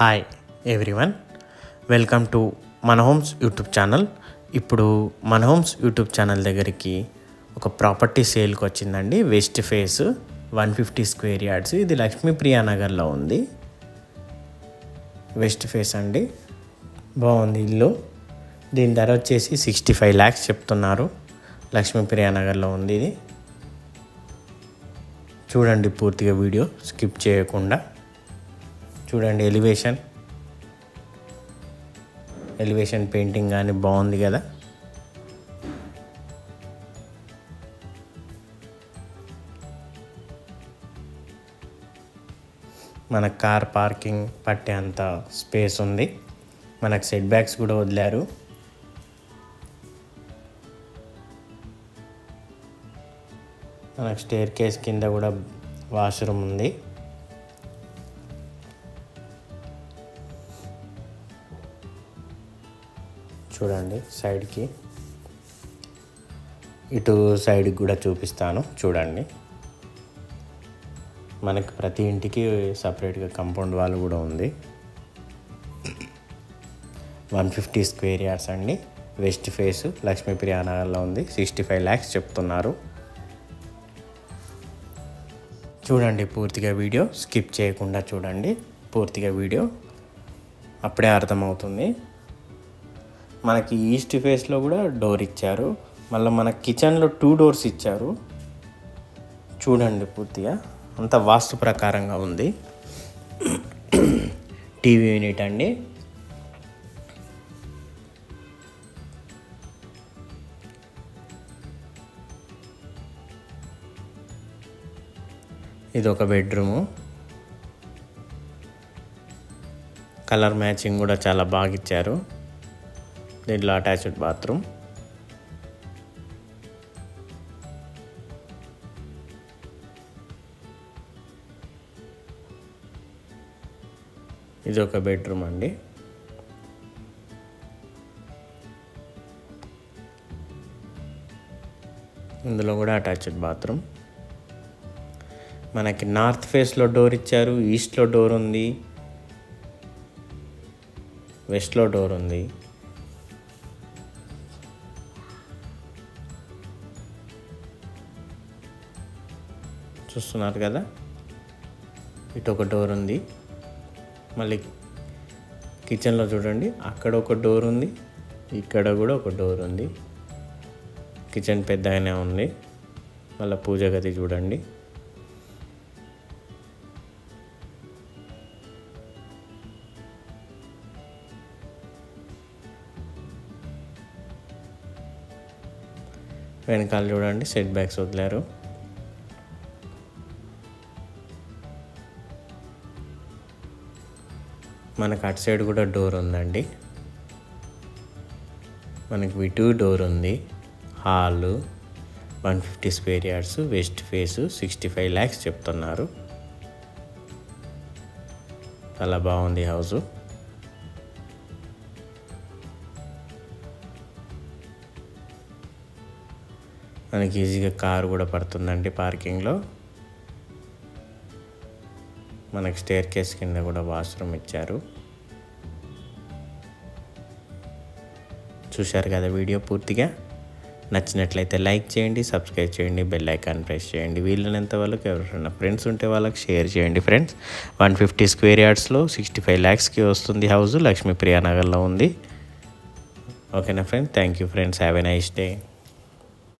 Hi everyone, welcome to మన homes YouTube channel. ఇప్పుడు మన హోమ్స్ యూట్యూబ్ ఛానల్ దగ్గరికి ఒక ప్రాపర్టీ సేల్కి వచ్చిందండి. West face 150 square yards. ఇది లక్ష్మీప్రియా నగర్లో ఉంది. వెస్ట్ ఫేస్ అండి, బాగుంది ఇల్లు. దీని ధర వచ్చేసి 65 lakhs చెప్తున్నారు. లక్ష్మీప్రియా నగర్లో ఉంది ఇది. చూడండి పూర్తిగా వీడియో స్కిప్ చేయకుండా చూడండి. ఎలివేషన్ పెయింటింగ్ కానీ బాగుంది కదా. మన కార్ పార్కింగ్ పట్టే అంత స్పేస్ ఉంది. మనకు సెట్ బ్యాక్స్ కూడా వదిలారు. మనకు స్టేర్ కేస్ కింద కూడా వాష్రూమ్ ఉంది. చూడండి సైడ్కి, ఇటు సైడ్కి కూడా చూపిస్తాను చూడండి. మనకి ప్రతి ఇంటికి సపరేట్గా కాంపౌండ్ వాల్ కూడా ఉంది. 150 స్క్వేర్ యార్డ్స్ అండి. వెస్ట్ ఫేస్ లక్ష్మీప్రియా నగర్లో ఉంది. 65 lakhs చెప్తున్నారు. చూడండి పూర్తిగా వీడియో స్కిప్ చేయకుండా చూడండి. పూర్తిగా వీడియో అప్పుడే అర్థమవుతుంది. మనకి ఈస్ట్ ఫేస్లో కూడా డోర్ ఇచ్చారు. మళ్ళీ మన కిచెన్లో 2 doors ఇచ్చారు. చూడండి పూర్తిగా అంత వాస్తు ప్రకారంగా ఉంది. టీవీ యూనిట్ అండి. ఇది ఒక బెడ్రూము. కలర్ మ్యాచింగ్ కూడా చాలా బాగా ఇచ్చారు. దీంట్లో అటాచ్డ్ బాత్రూమ్. ఇది ఒక బెడ్రూమ్ అండి. ఇందులో కూడా అటాచ్డ్ బాత్రూమ్. మనకి నార్త్ ఫేస్లో డోర్ ఇచ్చారు. ఈస్ట్లో డోర్ ఉంది, వెస్ట్లో డోర్ ఉంది. చూస్తున్నారు కదా, ఇటు ఒక డోర్ ఉంది. మళ్ళీ కిచెన్లో చూడండి, అక్కడ ఒక డోర్ ఉంది, ఇక్కడ కూడా ఒక డోర్ ఉంది. కిచెన్ పెద్దగానే ఉంది. మళ్ళీ పూజ గది చూడండి. వెనకాల చూడండి సెట్ బ్యాక్స్ వదిలారు. మనకు అటు సైడ్ కూడా డోర్ ఉందండి. మనకి ఇటు డోర్ ఉంది. Hall 150 square yards. West face 65 lakhs చెప్తున్నారు. చాలా బాగుంది హౌసు. మనకి ఈజీగా కారు కూడా పడుతుందండి పార్కింగ్లో. మనకి స్టేర్ కేస్ కింద కూడా వాష్రూమ్ ఇచ్చారు. చూశారు కదా వీడియో పూర్తిగా. నచ్చినట్లయితే లైక్ చేయండి, సబ్స్క్రైబ్ చేయండి, బెల్ ఐకాన్ ప్రెస్ చేయండి. వీళ్ళనంత వాళ్ళకి ఎవరైనా ఫ్రెండ్స్ ఉంటే వాళ్ళకి షేర్ చేయండి ఫ్రెండ్స్. 150 స్క్వేర్ యార్డ్స్లో 65 lakhsకి వస్తుంది హౌస్. లక్ష్మీప్రియా నగర్లో ఉంది. ఓకేనా friends, thank you friends, have a nice day.